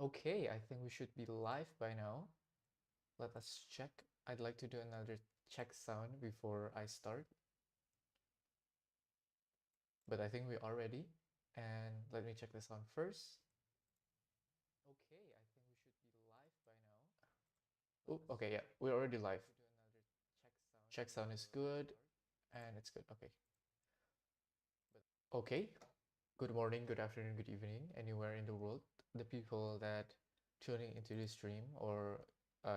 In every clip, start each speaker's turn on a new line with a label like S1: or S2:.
S1: Okay, I think we should be live by now. Let us check. I'd like to do another check sound before I start, but I think we are ready. And let me check the sound first. Okay, I think we should be live by now. Oh, okay, yeah, we're already live. Check sound is good, and it's good. Okay. Okay. Good morning, good afternoon, good evening, anywhere in the world. The people that tuning into this stream or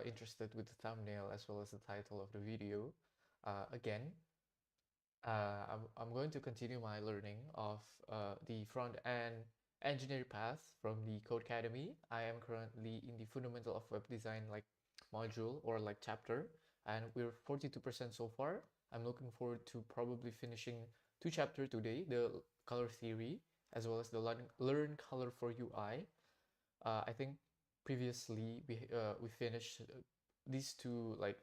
S1: interested with the thumbnail as well as the title of the video. Again, I'm going to continue my learning of the front-end engineering path from the Codecademy. I am currently in the fundamental of web design like module or like chapter, and we're 42% so far. I'm looking forward to probably finishing two chapters today, the color theory as well as the learn color for UI. I think previously we finished these two like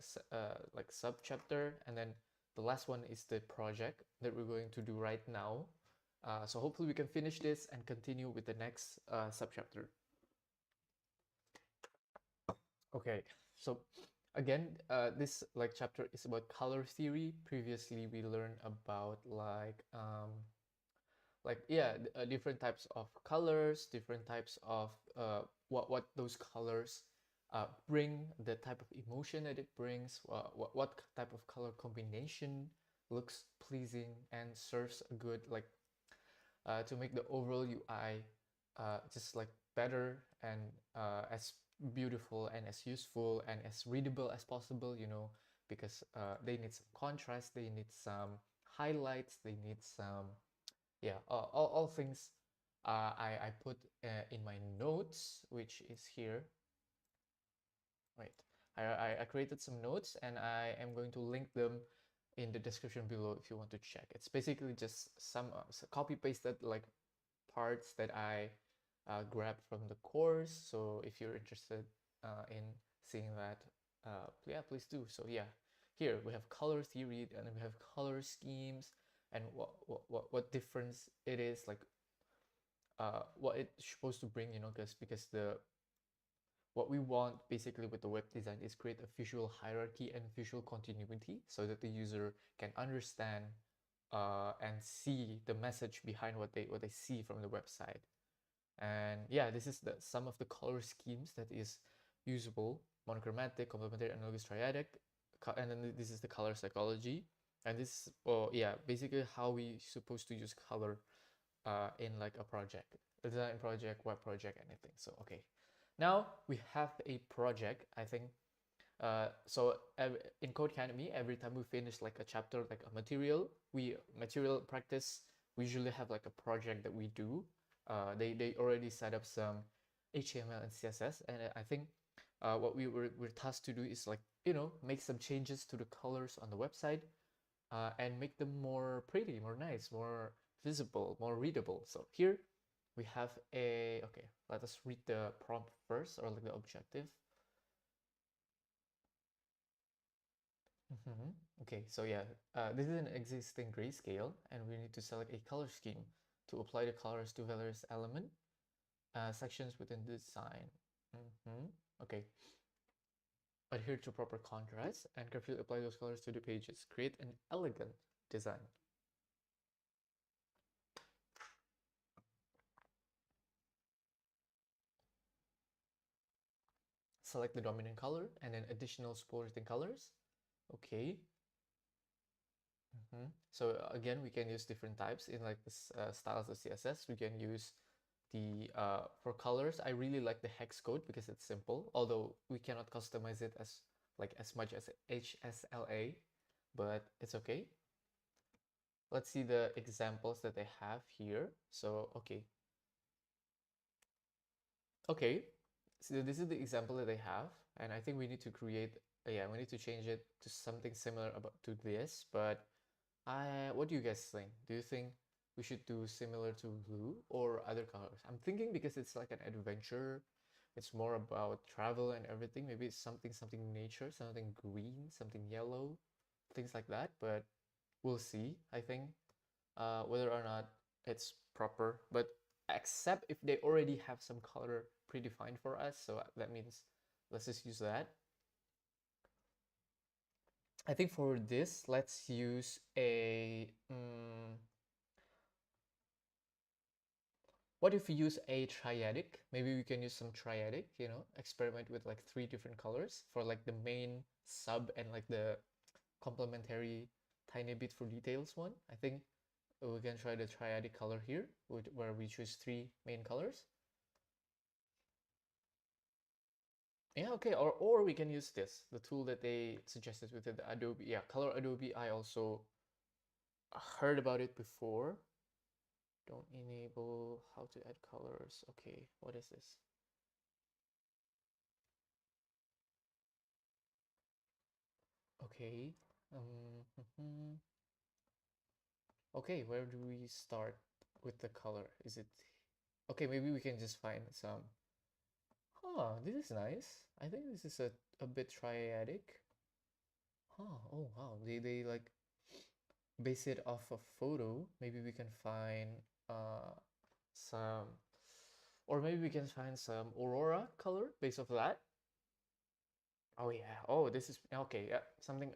S1: sub chapter, and then the last one is the project that we're going to do right now. So hopefully we can finish this and continue with the next sub chapter. Okay, so again, this like chapter is about color theory. Previously we learned about different types of colors, different types of what those colors bring, the type of emotion that it brings, what type of color combination looks pleasing and serves a good to make the overall UI just like better and as beautiful and as useful and as readable as possible, because they need some contrast, they need some highlights, they need some all things I put in my notes, which is here. Right. I created some notes and I am going to link them in the description below if you want to check. It's basically just some copy pasted like parts that I grabbed from the course. So if you're interested in seeing that, yeah, please do. So yeah, here we have color theory and then we have color schemes and what difference it is, like what it's supposed to bring, because the what we want basically with the web design is create a visual hierarchy and visual continuity so that the user can understand and see the message behind what they see from the website. And yeah, this is some of the color schemes that is usable: monochromatic, complementary, analogous, triadic, and then this is the color psychology. And this, yeah, basically how we supposed to use color in like a project, a design project, web project, anything. So okay, now we have a project. I think in Codecademy, every time we finish like a chapter, like a material practice, we usually have like a project that we do. They already set up some HTML and CSS, and I think what we're tasked to do is like make some changes to the colors on the website and make them more pretty, more nice, more visible, more readable. So here we have okay, let us read the prompt first, or like the objective. Okay, so yeah, this is an existing grayscale, and we need to select a color scheme to apply the colors to various element sections within the design. Okay, adhere to proper contrast and carefully apply those colors to the pages. Create an elegant design. Select the dominant color and then additional supporting colors. Okay. So again, we can use different types in like this styles of CSS. We can use the for colors. I really like the hex code because it's simple, although we cannot customize it as much as HSLA, but it's okay. Let's see the examples that they have here. So okay, so this is the example that they have, and I think we need to create, yeah, we need to change it to something similar to this. But what do you guys think? Do you think we should do similar to blue or other colors? I'm thinking because it's like an adventure, it's more about travel and everything. Maybe it's something nature, something green, something yellow, things like that. But we'll see, I think, whether or not it's proper. But except if they already have some color predefined for us, so that means let's just use that. I think for this, let's use a what if we use a triadic? Maybe we can use some triadic, you know, experiment with like 3 different colors for like the main sub and like the complementary tiny bit for details one. I think we can try the triadic color here, where we choose 3 main colors. Yeah, okay, or we can use this, the tool that they suggested with the Adobe. Yeah, Color Adobe, I also heard about it before. Don't enable how to add colors. Okay, what is this? Okay. Okay, where do we start with the color? Is it okay? Maybe we can just find some. Huh, this is nice. I think this is a bit triadic. Huh, oh wow, they like base it off a photo. Maybe we can find some, or maybe we can find some aurora color based off that. Oh yeah. Oh, this is okay. Yeah, something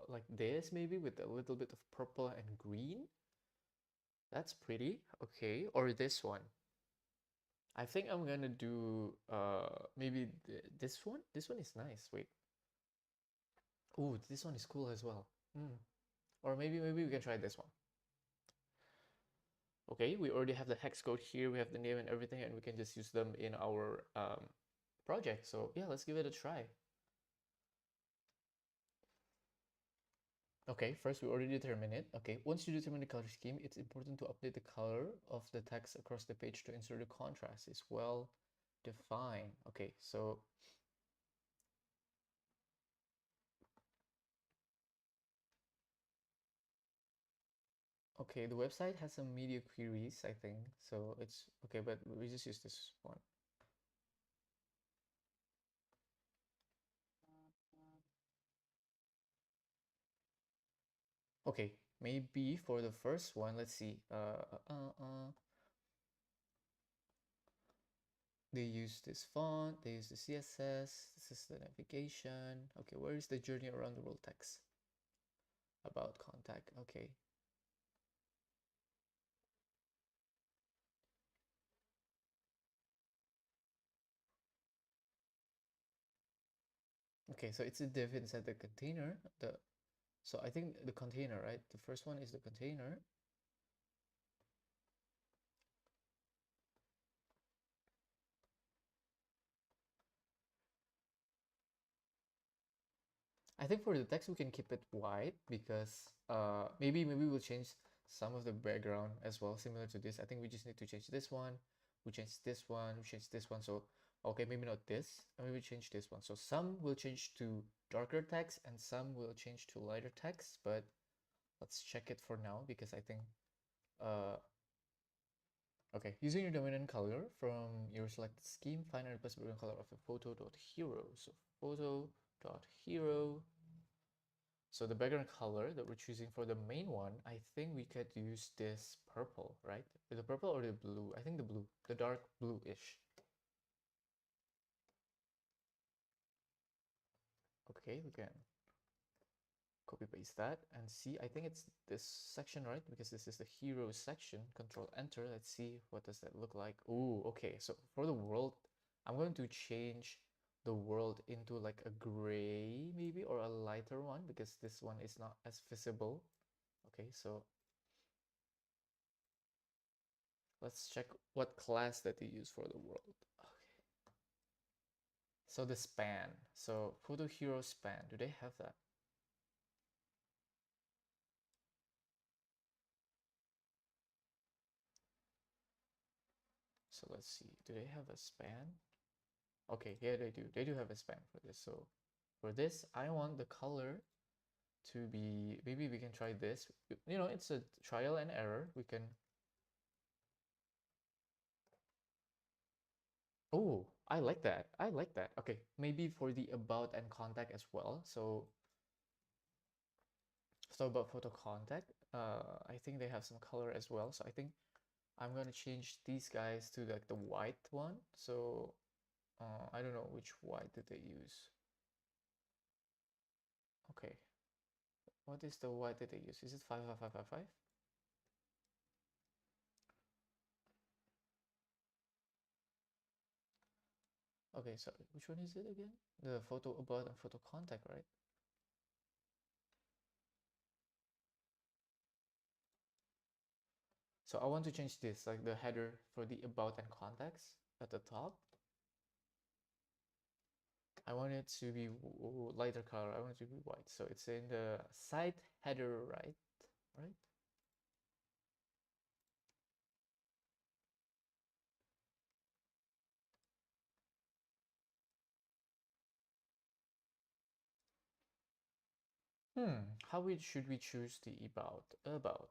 S1: like this maybe with a little bit of purple and green. That's pretty. Okay. Or this one. I think I'm gonna do maybe this one. This one is nice. Wait. Oh, this one is cool as well. Hmm. Or maybe we can try this one. Okay, we already have the hex code here. We have the name and everything, and we can just use them in our project. So yeah, let's give it a try. Okay, first we already determine it. Okay, once you determine the color scheme, it's important to update the color of the text across the page to ensure the contrast is well defined. Okay, so okay, the website has some media queries, I think. So it's okay, but we just use this one. Okay, maybe for the first one, let's see. They use this font, they use the CSS, this is the navigation. Okay, where is the journey around the world text? About contact, okay. Okay, so it's a div inside the container. So I think the container, right? The first one is the container. I think for the text we can keep it white because maybe we'll change some of the background as well, similar to this. I think we just need to change this one, we change this one, we change this one. So okay, maybe not this, and maybe change this one. So some will change to darker text and some will change to lighter text, but let's check it for now because I think uh okay, using your dominant color from your selected scheme, find and replace the background color of a photo.hero. So photo.hero. So the background color that we're choosing for the main one, I think we could use this purple, right? The purple or the blue? I think the blue, the dark blue-ish. Okay, we can copy paste that and see. I think it's this section, right? Because this is the hero section. Control enter. Let's see what does that look like. Oh, okay. So for the world, I'm going to change the world into like a gray maybe or a lighter one because this one is not as visible. Okay, so let's check what class that they use for the world. Okay. So the span. So Photo Hero span. Do they have that? So let's see. Do they have a span? Okay, yeah, they do. They do have a span for this. So for this, I want the color to be, maybe we can try this. You know, it's a trial and error. We can, oh, I like that. I like that. Okay, maybe for the about and contact as well. So about photo contact, I think they have some color as well. So I think I'm gonna change these guys to like the white one. So I don't know which white did they use. Okay, what is the white that they use? Is it 55555? Okay, so which one is it again? The photo about and photo contact, right? So I want to change this, like the header for the about and contacts at the top. I want it to be lighter color. I want it to be white. So it's in the site header, right? Right? How should we choose the about? About.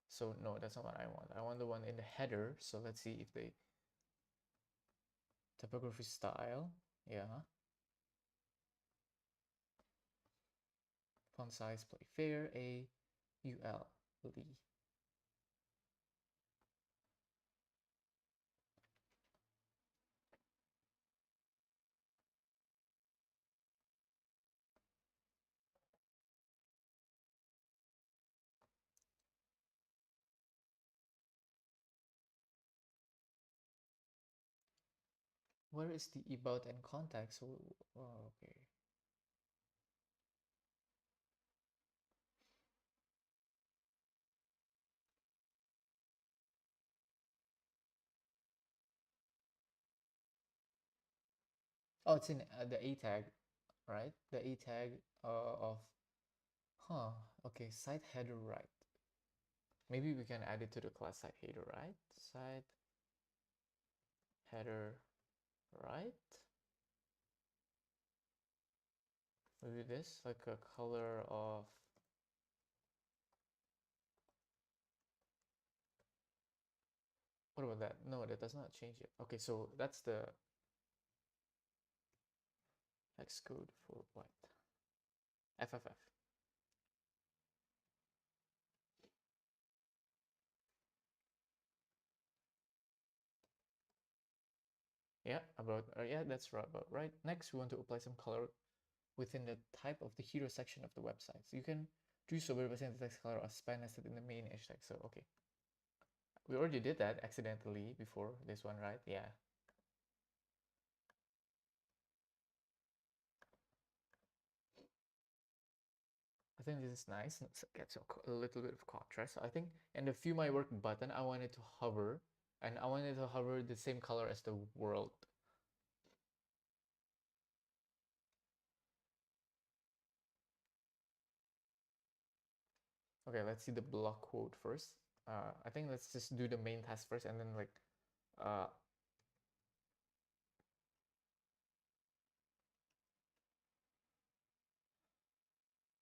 S1: So no, that's not what I want. I want the one in the header. So let's see if they typography style. Yeah. Font size Playfair AUL Lee. Where is the about and contact? So okay. Oh, it's in the A tag, right? The A tag of okay, site header right. Maybe we can add it to the class site header right. Site header right. Maybe this, like a color of. What about that? No, that does not change it. Okay, so that's the hex code for white. FFF. Yeah, that's right, about right. Next, we want to apply some color within the type of the hero section of the website. So you can do so by replacing the text color as span nested in the main hashtag. So okay, we already did that accidentally before this one, right? Yeah. I think this is nice. Let's get a little bit of contrast. So I think in the View My Work button, I want it to hover, and I want it to hover the same color as the world. Okay, let's see the block quote first. I think let's just do the main task first, and then like, uh,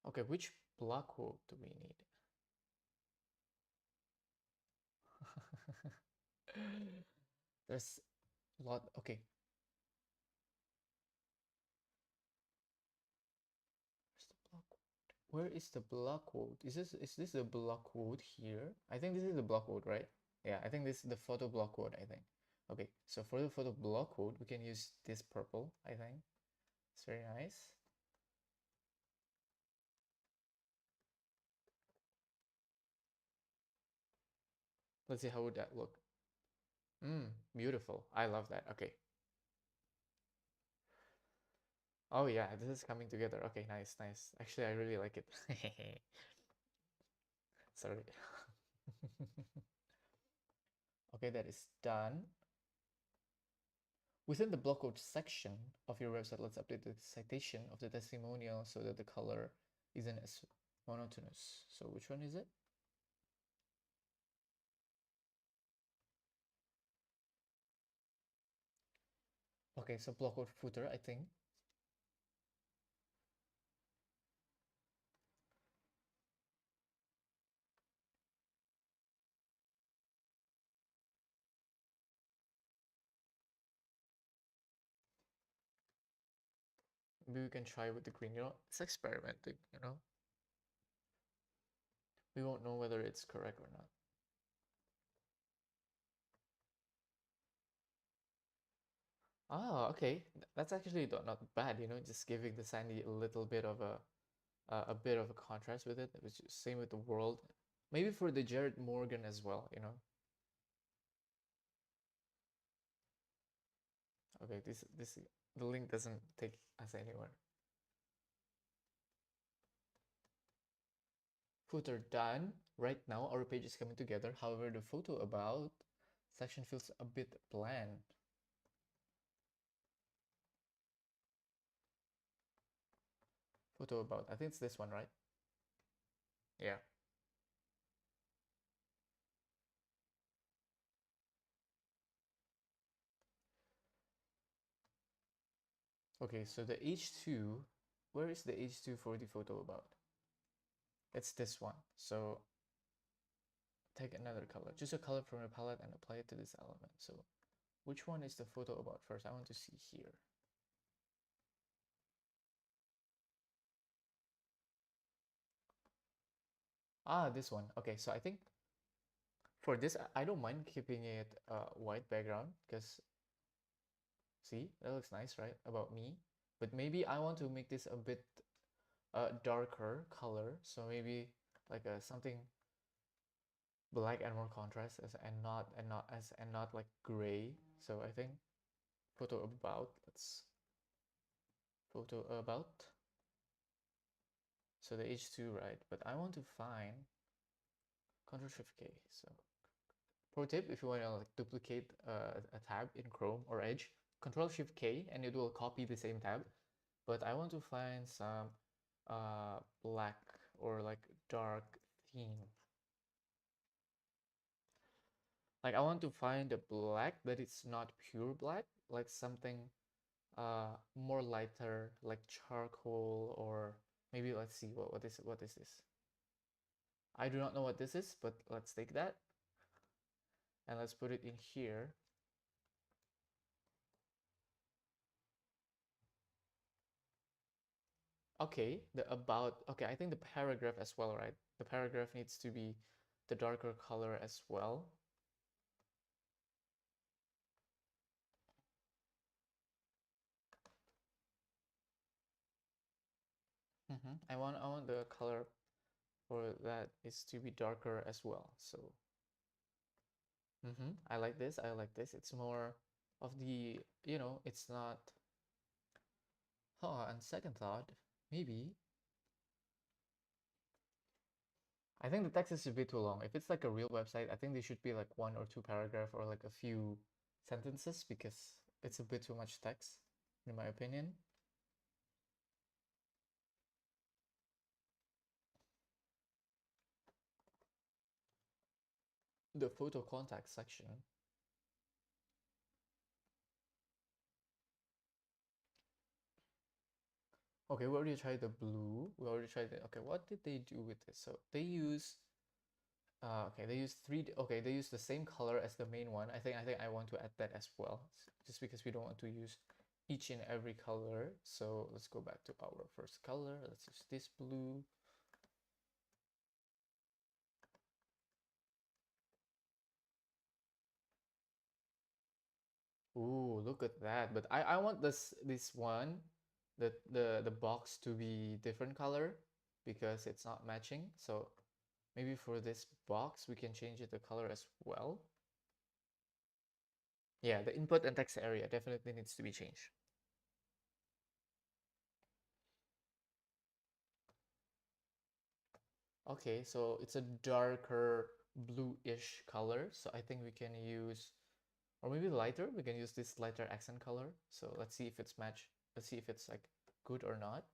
S1: okay, which block quote do we need? There's a lot. Okay. Where is the block quote? Is this the block quote here? I think this is the block quote, right? Yeah, I think this is the photo block quote, I think. Okay, so for the photo block quote, we can use this purple, I think. It's very nice. Let's see how would that look. Beautiful. I love that. Okay. Oh yeah, this is coming together. Okay, nice, nice. Actually, I really like it. Sorry. Okay, that is done. Within the block quote section of your website, let's update the citation of the testimonial so that the color isn't as monotonous. So which one is it? Okay, so block quote footer, I think. Maybe we can try with the green. It's experimenting. we won't know whether it's correct or not. Ah, okay. That's actually not bad, you know, just giving the Sandy a little bit of a bit of a contrast with it. It was just same with the world. Maybe for the Jared Morgan as well, you know. Okay, this the link doesn't take us anywhere. Footer done. Right now our page is coming together. However, the photo about section feels a bit bland. Photo about. I think it's this one, right? Yeah. Okay, so the H2, where is the H2 for the photo about? It's this one. So take another color. Choose a color from the palette and apply it to this element. So which one is the photo about first? I want to see here. Ah, this one. Okay, so I think for this, I don't mind keeping it white background because see, that looks nice, right? About me. But maybe I want to make this a bit darker color. So maybe like something black and more contrast as and not like gray. So I think photo about. Let's photo about. So the H2, right? But I want to find Control Shift K. So pro tip, if you want to like duplicate a tab in Chrome or Edge, Control Shift K and it will copy the same tab. But I want to find some black or like dark theme. Like I want to find a black that it's not pure black, like something more lighter, like charcoal, or maybe let's see what is this? I do not know what this is, but let's take that and let's put it in here. Okay, the about, okay, I think the paragraph as well, right? The paragraph needs to be the darker color as well. I want the color for that is to be darker as well. So I like this. I like this. It's more of the, you know, it's not. Oh, on second thought, maybe I think the text is a bit too long. If it's like a real website, I think they should be like one or two paragraph or like a few sentences because it's a bit too much text, in my opinion. The photo contact section. Okay, we already tried the blue. We already tried the, okay, what did they do with this? So they use, okay, they use okay, they use the same color as the main one. I think I want to add that as well, just because we don't want to use each and every color. So let's go back to our first color. Let's use this blue. Ooh, look at that. But I want this one, the box to be different color because it's not matching. So maybe for this box we can change it the color as well. Yeah, the input and text area definitely needs to be changed. Okay, so it's a darker bluish color. So I think we can use, or maybe lighter. We can use this lighter accent color. So let's see if it's match. Let's see if it's like good or not.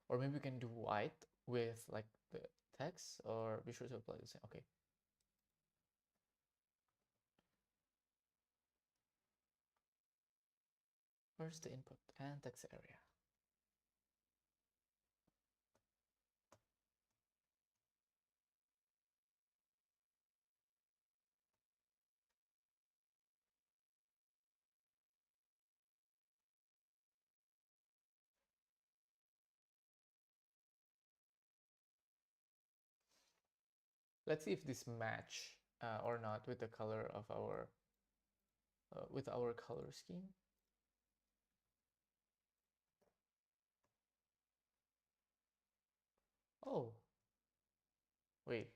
S1: Or maybe we can do white with like the text, or be sure to apply the same. Okay. Where's the input and text area? Let's see if this match or not with the color of our with our color scheme. Oh, wait.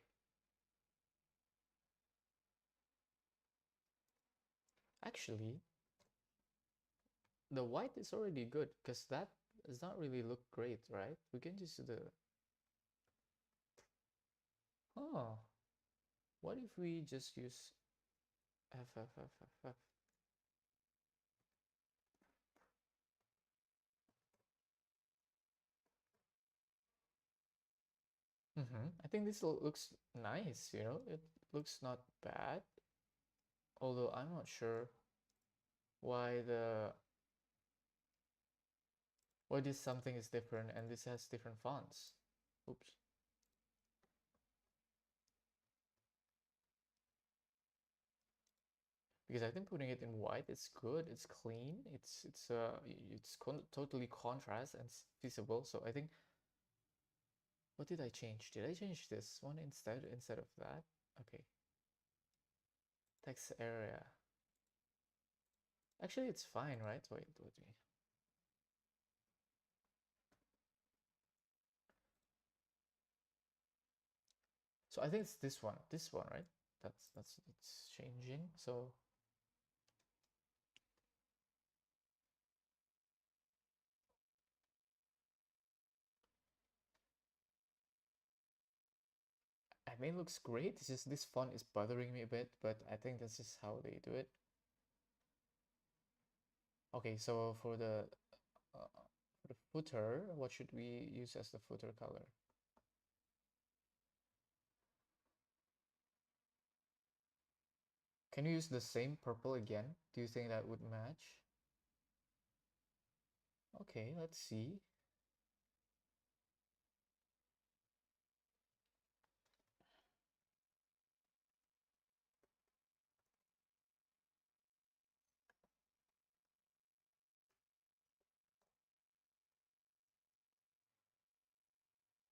S1: Actually, the white is already good because that does not really look great, right? We can just do the... Oh, what if we just use F. I think this looks nice, you know? It looks not bad. Although I'm not sure why why this something is different and this has different fonts. Oops. Because I think putting it in white, it's good, it's clean, it's totally contrast and visible. So I think, what did I change? Did I change this one instead of that? Okay. Text area. Actually, it's fine, right? Wait. So I think it's this one, right? That's it's changing. So I mean, it looks great. It's just this font is bothering me a bit, but I think that's just how they do it. Okay, so for the footer, what should we use as the footer color? Can you use the same purple again? Do you think that would match? Okay, let's see.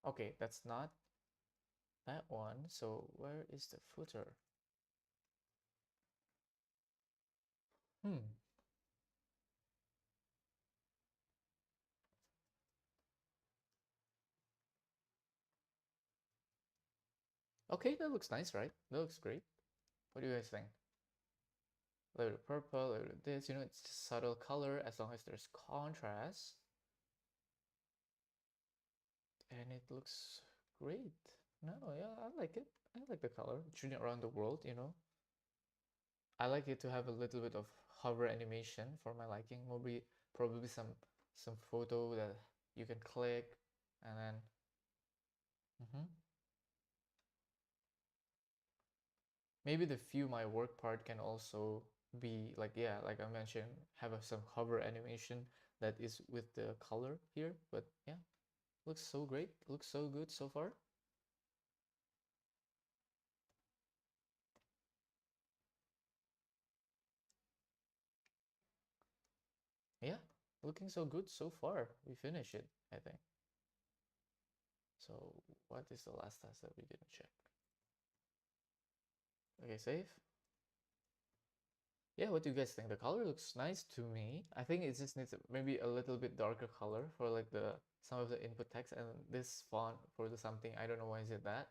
S1: Okay, that's not that one. So where is the footer? Hmm. Okay, that looks nice, right? That looks great. What do you guys think? A little purple, a little this, you know, it's just subtle color as long as there's contrast. And it looks great. No, yeah, I like it. I like the color. Shooting around the world, you know. I like it to have a little bit of hover animation for my liking. Maybe probably some photo that you can click and then mhm. Maybe the view my work part can also be like, yeah, like I mentioned, have some hover animation that is with the color here. But yeah, looks so great. Looks so good so far. Yeah, looking so good so far. We finished it, I think. So what is the last task that we didn't check? Okay, save. Yeah, what do you guys think? The color looks nice to me. I think it just needs maybe a little bit darker color for like the some of the input text, and this font for the something. I don't know why is it that.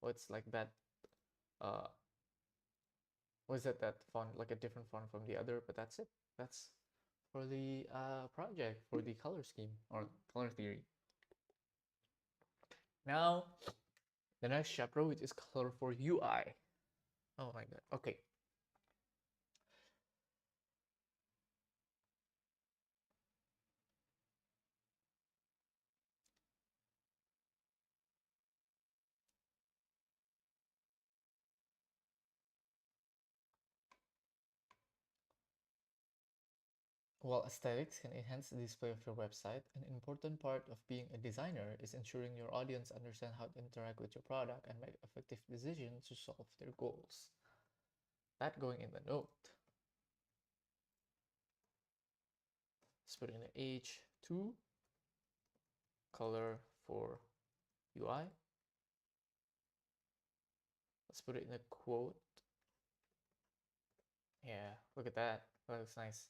S1: What's like that? Uh, was it that font like a different font from the other? But that's it. That's for the project for the color scheme or color theory. Now the next chapter, which is color for UI. Oh my god. Okay. While aesthetics can enhance the display of your website, an important part of being a designer is ensuring your audience understand how to interact with your product and make effective decisions to solve their goals. That going in the note. Let's put in the H2 color for UI. Let's put it in a quote. Yeah, look at that. That looks nice.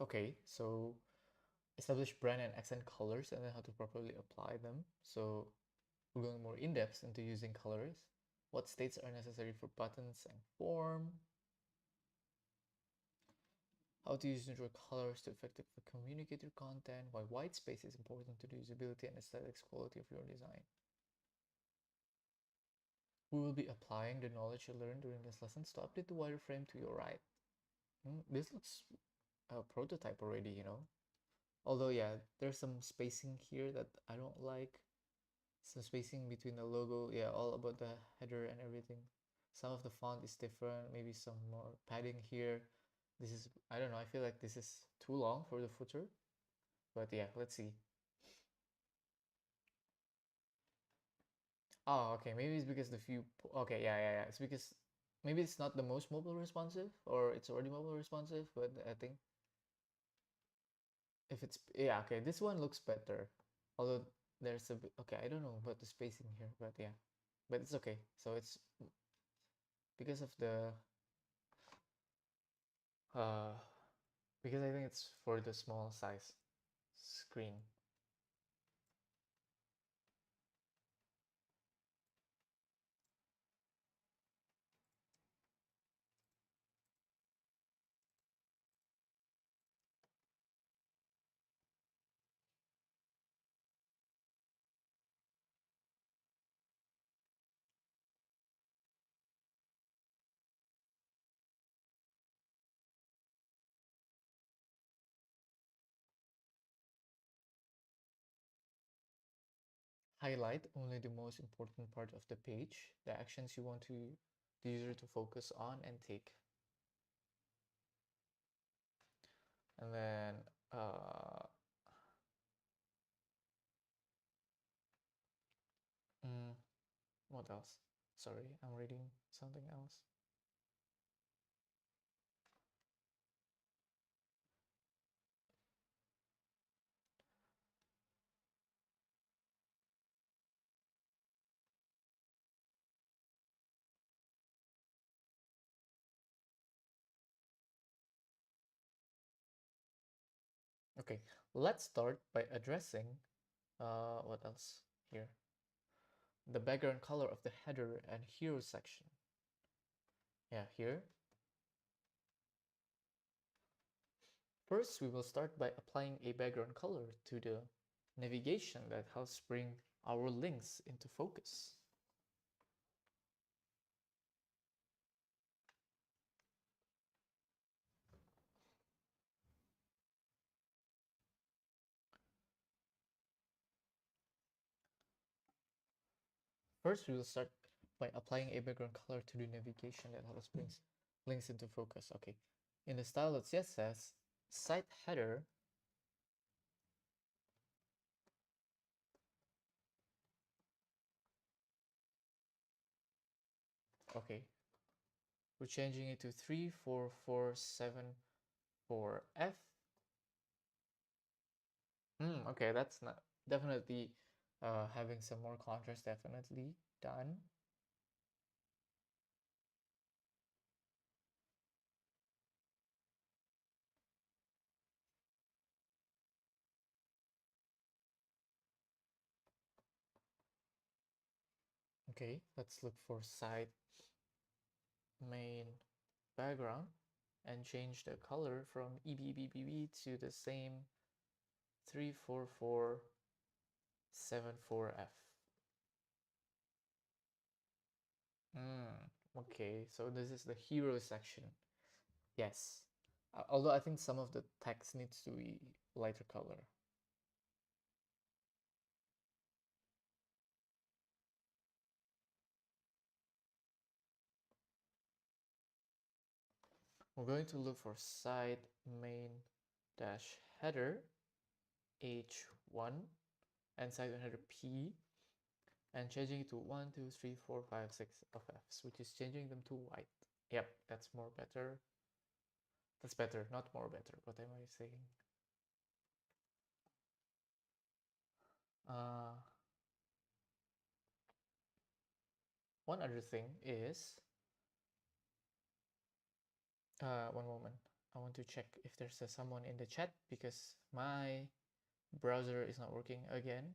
S1: Okay, so establish brand and accent colors and then how to properly apply them. So we're going more in depth into using colors. What states are necessary for buttons and form. How to use neutral colors to effectively communicate your content. Why white space is important to the usability and aesthetics quality of your design. We will be applying the knowledge you learned during this lessons to update the wireframe to your right. This looks a prototype already, you know. Although, yeah, there's some spacing here that I don't like. Some spacing between the logo, yeah, all about the header and everything. Some of the font is different, maybe some more padding here. This is, I don't know, I feel like this is too long for the footer. But yeah, let's see. Oh, okay, maybe it's because the view, okay, yeah. It's because maybe it's not the most mobile responsive, or it's already mobile responsive, but I think if it's, yeah, okay, this one looks better. Although there's a bit, okay, I don't know about the spacing here, but yeah, but it's okay. So it's because of the, uh, because I think it's for the small size screen. Highlight only the most important part of the page, the actions you want the user to focus on and take. And then mm, what else? Sorry, I'm reading something else. Okay, let's start by addressing what else here? The background color of the header and hero section. Yeah, here. First, we will start by applying a background color to the navigation that helps bring our links into focus. First, we will start by applying a background color to the navigation that helps bring links into focus. Okay, in the style of CSS, site header okay, we're changing it to 34474F. Okay, that's not definitely having some more contrast, definitely done. Okay, let's look for site main background and change the color from EBBBB to the same 34474F. Okay, so this is the hero section. Yes. Although I think some of the text needs to be lighter color. We're going to look for site main dash header H1 and side 100 P, and changing it to 1, 2, 3, 4, 5, 6 of Fs, which is changing them to white. Yep, that's more better. That's better, not more better. What am I saying? One other thing is, one moment. I want to check if there's someone in the chat because my browser is not working again.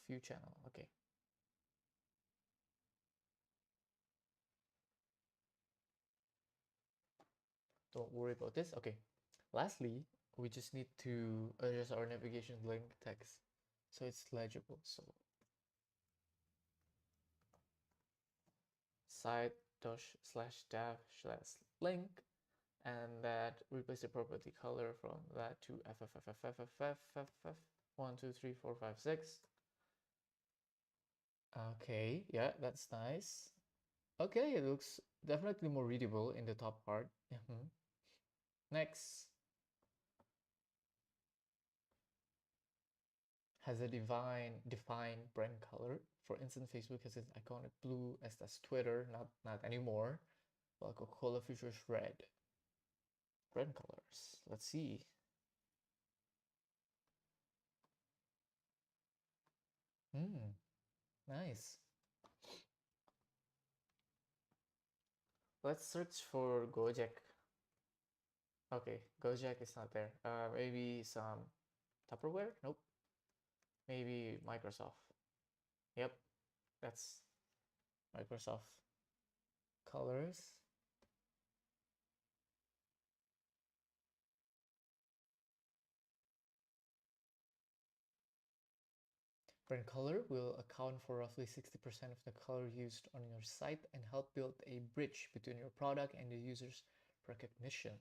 S1: View channel. Okay. Don't worry about this. Okay. Lastly, we just need to adjust our navigation link text so it's legible. So site slash dash slash link, and that replace the property color from that to FFFFFFFF 1, 2, 3, 4, 5, 6. Okay, yeah, that's nice. Okay, it looks definitely more readable in the top part. Next, has a defined brand color. For instance, Facebook has its iconic blue, as does Twitter, not anymore. While Coca-Cola features red. Brand colors. Let's see. Nice. Let's search for Gojek. Okay, Gojek is not there. Maybe some Tupperware? Nope. Maybe Microsoft. Yep, that's Microsoft colors. Brand color will account for roughly 60% of the color used on your site and help build a bridge between your product and the user's recognition.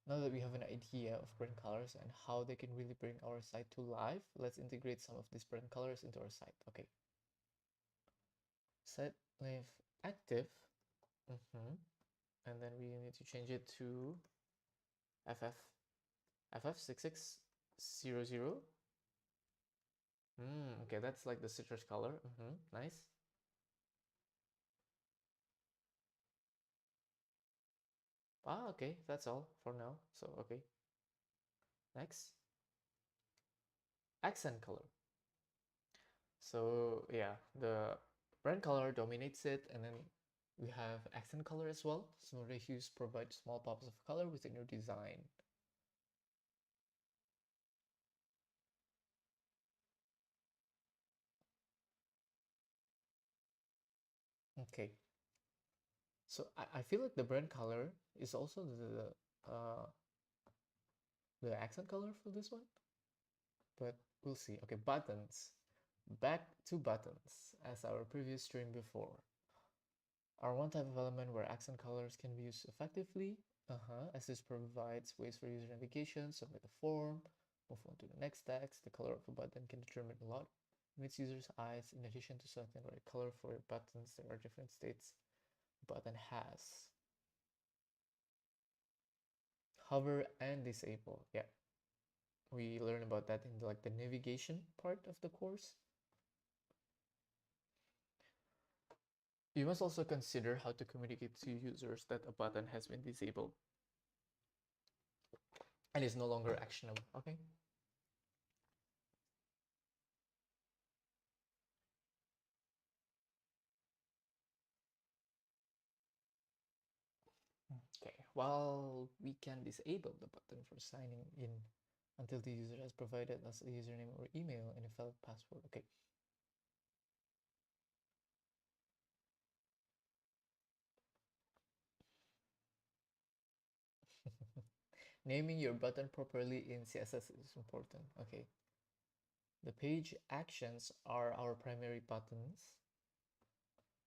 S1: Now that we have an idea of brand colors and how they can really bring our site to life, let's integrate some of these brand colors into our site. Okay. Set live active. And then we need to change it to FF6600. Okay, that's like the citrus color. Nice. Okay, that's all for now. So, okay. Next. Accent color. So, yeah, the brand color dominates it, and then we have accent color as well. Similar hues provide small pops of color within your design. Okay. So I feel like the brand color is also the accent color for this one, but we'll see. Okay, buttons. Back to buttons, as our previous stream before. Are one type of element where accent colors can be used effectively, as this provides ways for user navigation, submit a form, move on to the next text. The color of a button can determine a lot in its users' eyes. In addition to selecting the right color for your buttons, there are different states the button has. Hover and disable. Yeah, we learn about that in the navigation part of the course. You must also consider how to communicate to users that a button has been disabled and is no longer actionable. Okay. Okay, while we can disable the button for signing in until the user has provided us a username or email and a valid password. Okay. Naming your button properly in CSS is important. Okay. The page actions are our primary buttons,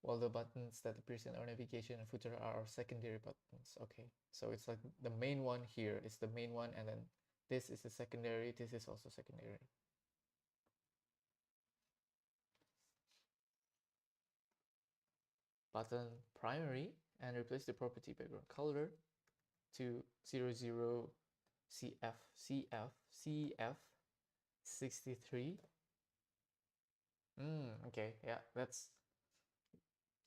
S1: while the buttons that appears in our navigation and footer are our secondary buttons. Okay, so it's like the main one here is the main one, and then this is the secondary, this is also secondary. button primary and replace the property background color to 00 CF 63. Okay, yeah, that's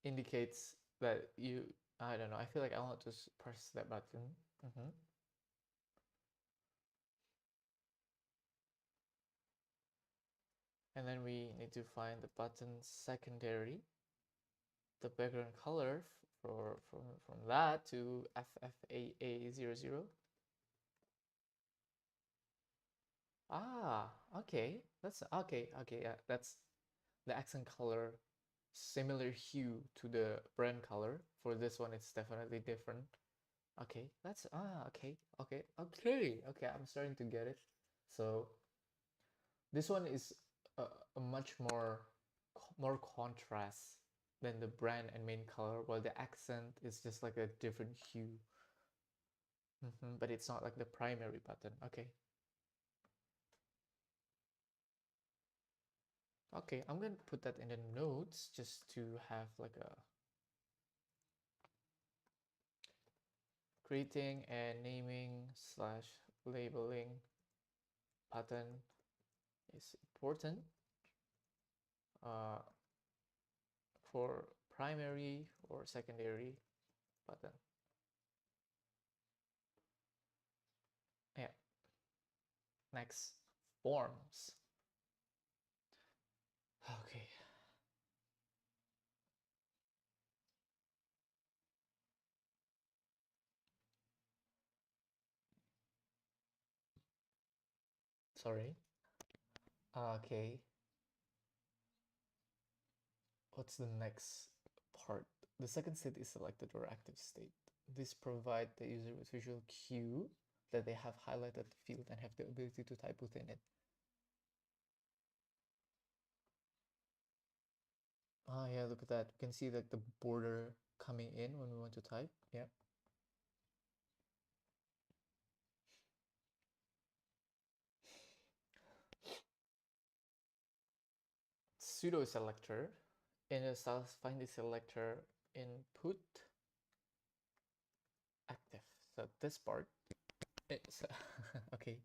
S1: indicates that you, I don't know, I feel like I want to press that button. And then we need to find the button secondary, the background color from that to FFAA00. Ah, okay, that's okay, yeah, that's the accent color, similar hue to the brand color. For this one, it's definitely different. Okay, that's okay, I'm starting to get it. So this one is a much more contrast than the brand and main color, while the accent is just like a different hue. But it's not like the primary button. Okay, I'm gonna put that in the notes just to have like a creating and naming slash labeling button is important for primary or secondary button. Yeah. Next, forms. Okay. Sorry. Okay. What's the next part? The second state is selected or active state. This provides the user with visual cue that they have highlighted the field and have the ability to type within it. Ah, yeah, look at that. You can see like the border coming in when we want to type. Yeah. Pseudo selector. In a styles, find the selector input active. So this part is okay.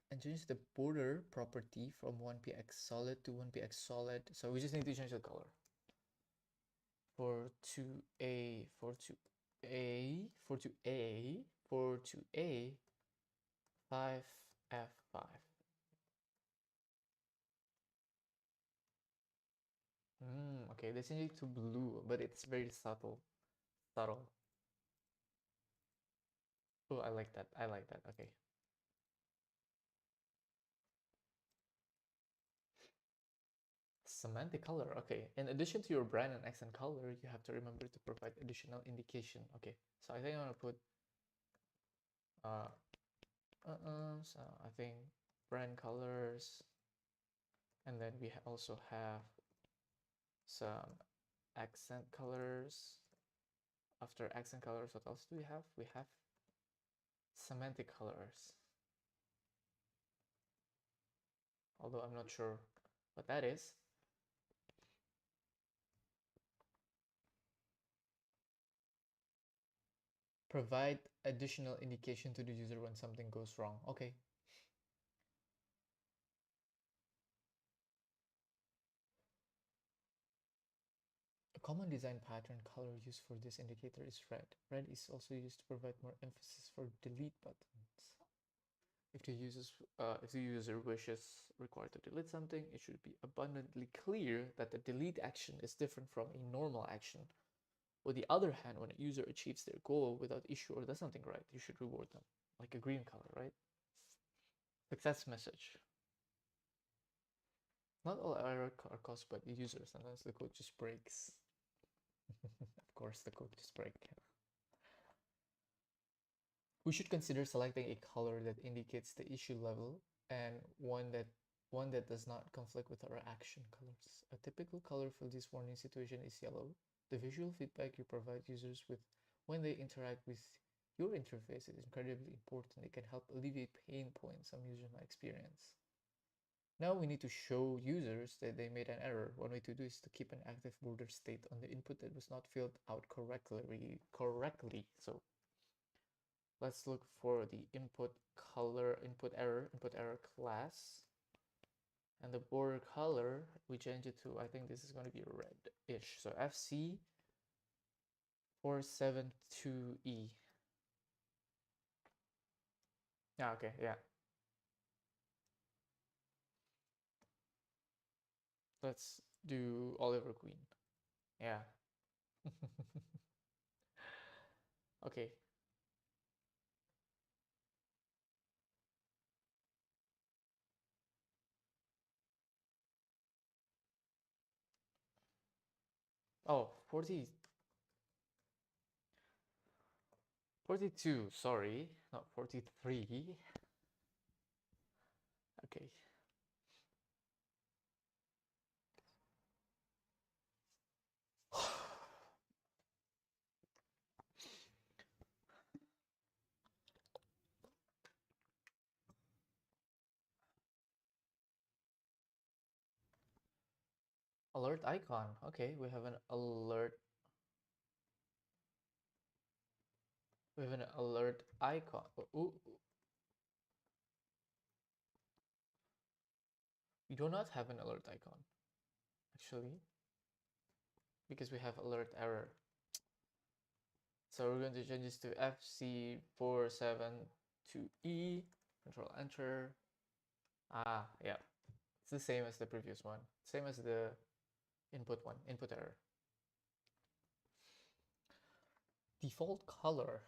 S1: And change the border property from 1px solid to 1px solid. So we just need to change the color. For 2A, 5F5. Okay, they change it to blue, but it's very subtle. Oh, I like that. Okay. Semantic color. Okay. In addition to your brand and accent color, you have to remember to provide additional indication. Okay. So I think I'm gonna put so I think brand colors, and then we also have some accent colors. After accent colors, what else do we have? We have semantic colors. Although I'm not sure what that is. Provide additional indication to the user when something goes wrong. Okay. A common design pattern color used for this indicator is red. Red is also used to provide more emphasis for delete buttons. If the user wishes required to delete something, it should be abundantly clear that the delete action is different from a normal action. On the other hand, when a user achieves their goal without issue or does something right, you should reward them, like a green color, right? Success message. Not all errors are caused by the user. Sometimes the code just breaks. Of course, the code just breaks. We should consider selecting a color that indicates the issue level and one that does not conflict with our action colors. A typical color for this warning situation is yellow. The visual feedback you provide users with when they interact with your interface is incredibly important. It can help alleviate pain points some users might experience. Now we need to show users that they made an error. One way to do is to keep an active border state on the input that was not filled out correctly. So let's look for the input color, input error class. And the border color, we change it to, I think this is going to be red-ish. So FC472E. Yeah, okay, yeah. Let's do Oliver Queen. Yeah. Okay. Oh, 42, sorry, not 43. Okay. Alert icon. Okay, we have an alert. We have an alert icon. Ooh, we do not have an alert icon, actually, because we have alert error. So we're going to change this to FC472E. Control Enter. Ah, yeah. It's the same as the previous one. Same as the input one, input error. Default color.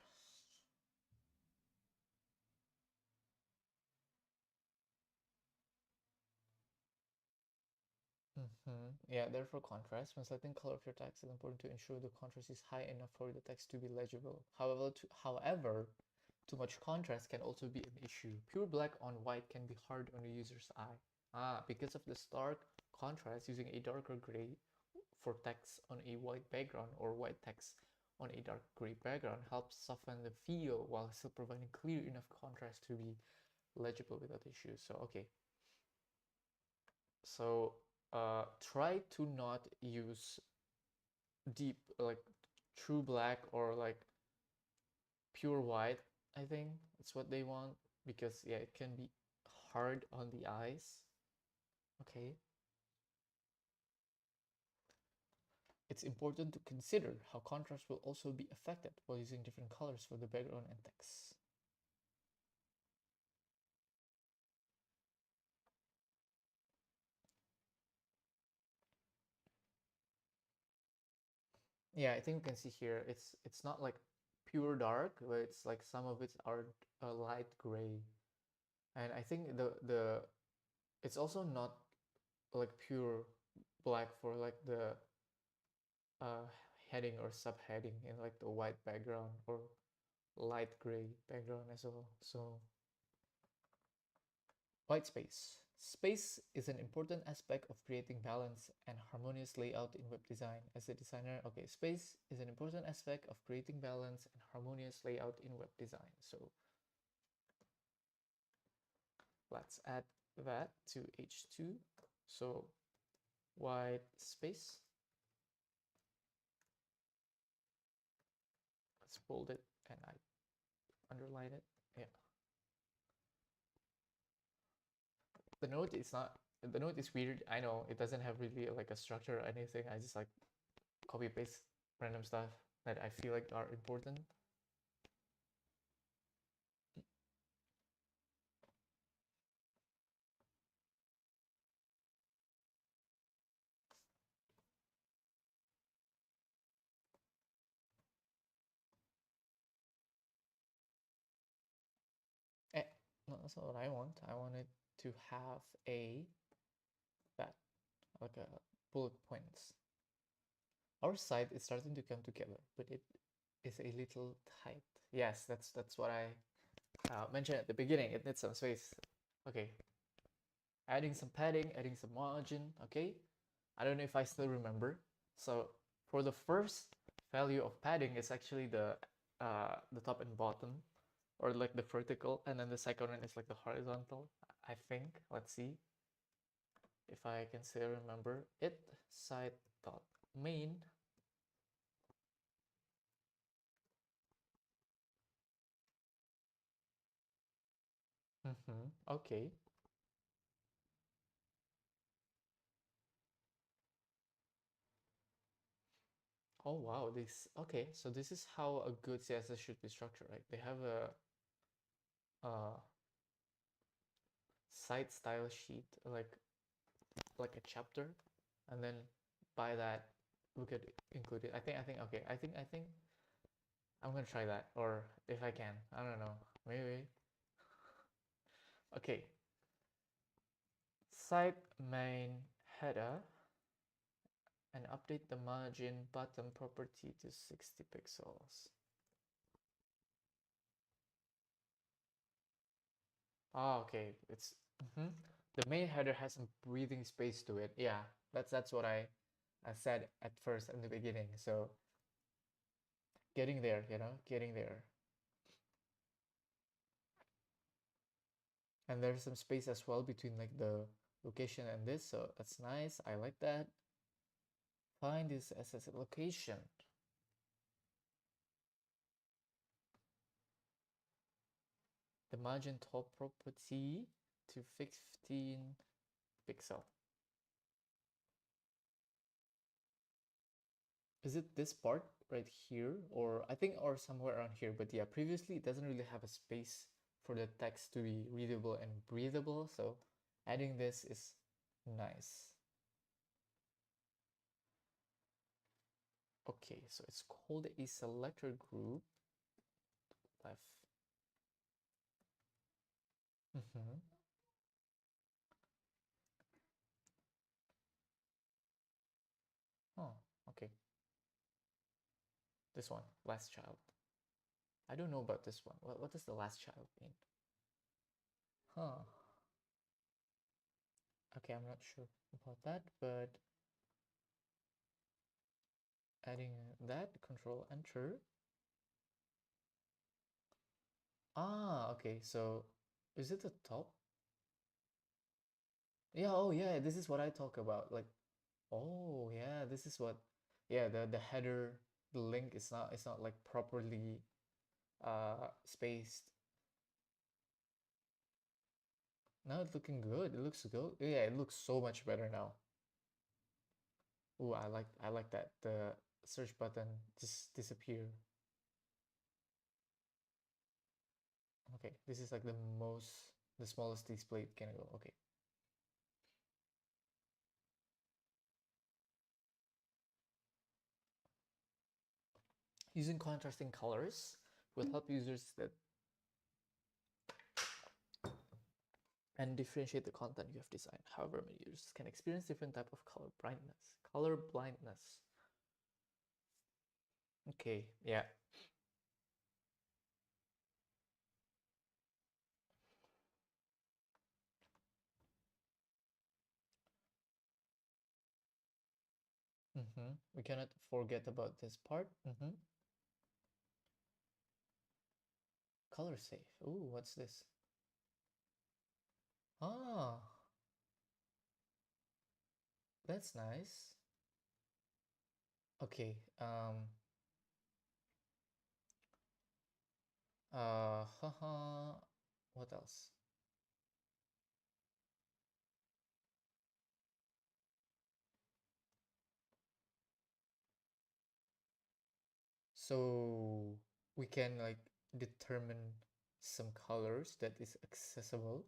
S1: Yeah, therefore contrast. When selecting color of your text, it's important to ensure the contrast is high enough for the text to be legible. However, too much contrast can also be an issue. Pure black on white can be hard on a user's eye. Because of the stark contrast, using a darker gray for text on a white background or white text on a dark gray background helps soften the feel while still providing clear enough contrast to be legible without issues. So, okay. So, try to not use deep, like true black or like pure white. I think that's what they want because, yeah, it can be hard on the eyes. Okay. It's important to consider how contrast will also be affected while using different colors for the background and text. Yeah, I think we can see here it's not like pure dark, but it's like some of it are light gray, and I think the it's also not like pure black for like the uh, heading or subheading in like the white background or light gray background as well. So white space. Space is an important aspect of creating balance and harmonious layout in web design. As a designer, okay, space is an important aspect of creating balance and harmonious layout in web design. So let's add that to H2. So white space. Let's bold it and I underline it. Yeah. The note is not, the note is weird. I know it doesn't have really like a structure or anything. I just like copy paste random stuff that I feel like are important. Eh, no, that's not what I want. I wanted to have a that like a bullet points. Our site is starting to come together, but it is a little tight. Yes, that's what I mentioned at the beginning. It needs some space. Okay, adding some padding, adding some margin. Okay, I don't know if I still remember. So for the first value of padding, it's actually the top and bottom, or like the vertical, and then the second one is like the horizontal. I think. Let's see. if I can still remember it, site dot main. Okay. Oh wow, this okay. So this is how a good CSS should be structured, right? They have a site style sheet, like a chapter, and then by that we could include it. I think okay. I think I'm gonna try that, or if I can, I don't know. Maybe. Okay. Site main header and update the margin button property to 60 pixels. Oh, okay. It's the main header has some breathing space to it. Yeah, that's what I said at first in the beginning. So getting there, getting there. And there's some space as well between like the location and this, so that's nice. I like that. Find this SS location. The margin top property to 15 pixel. Is it this part right here, or I think, or somewhere around here? But yeah, previously it doesn't really have a space for the text to be readable and breathable, so adding this is nice. Okay, so it's called a selector group. Left. Oh, okay. This one, last child. I don't know about this one. What does the last child mean? Huh. Okay, I'm not sure about that, but adding that, control enter. Ah, okay, so is it the top? Yeah, oh yeah, this is what I talk about. Like, oh yeah, this is what, yeah, the header, the link is not, it's not like properly spaced. Now it's looking good. It looks good. Yeah, it looks so much better now. Ooh, I like that. The search button just disappear. Okay, this is like the smallest display it can go. Okay. Using contrasting colors will help users that and differentiate the content you have designed. However, many users can experience different type of color blindness. Color blindness. Okay, yeah. We cannot forget about this part. Color safe. Ooh, what's this? Ah, that's nice. Okay. Haha. What else? So we can like determine some colors that is accessible.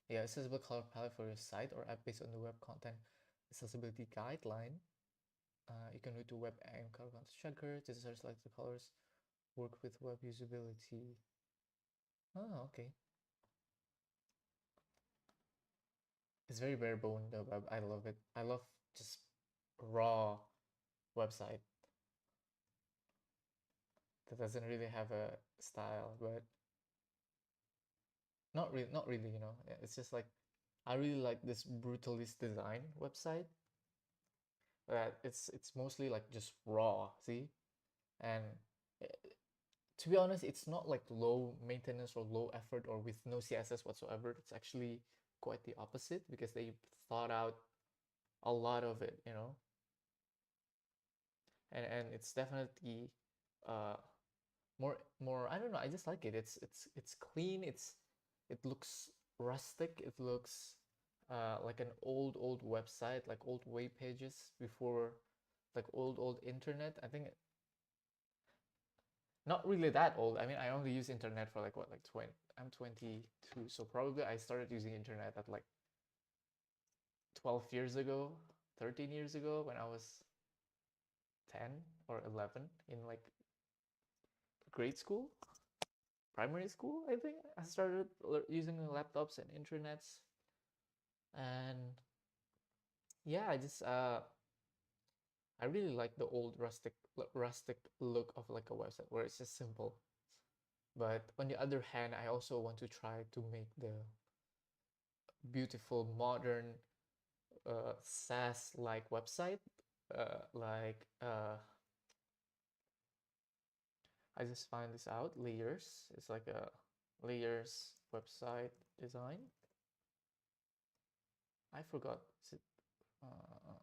S1: Yeah, accessible color palette for your site or app based on the web content accessibility guideline. You can go to web and color content checker to select the colors, work with web usability. Oh, okay. It's very bare bone the web. I love it. I love just raw website that doesn't really have a style, but not really, It's just like I really like this brutalist design website. That it's mostly like just raw, see? And uh, to be honest, it's not like low maintenance or low effort or with no CSS whatsoever. It's actually quite the opposite because they thought out a lot of it, and it's definitely uh more, I don't know, I just like it. It's clean, it looks rustic, it looks like an old website, like old web pages before, like old internet. I think not really that old. I mean, I only use internet for like what, like 20, I'm 22, so probably I started using internet at like 12 years ago, 13 years ago, when I was 10 or 11, in like grade school, primary school, I think. I started using laptops and internets, and yeah, I really like the old rustic look of like a website where it's just simple. But on the other hand, I also want to try to make the beautiful modern SaaS like website. I just find this out. Layers. It's like a layers website design. I forgot. Is it? Uh,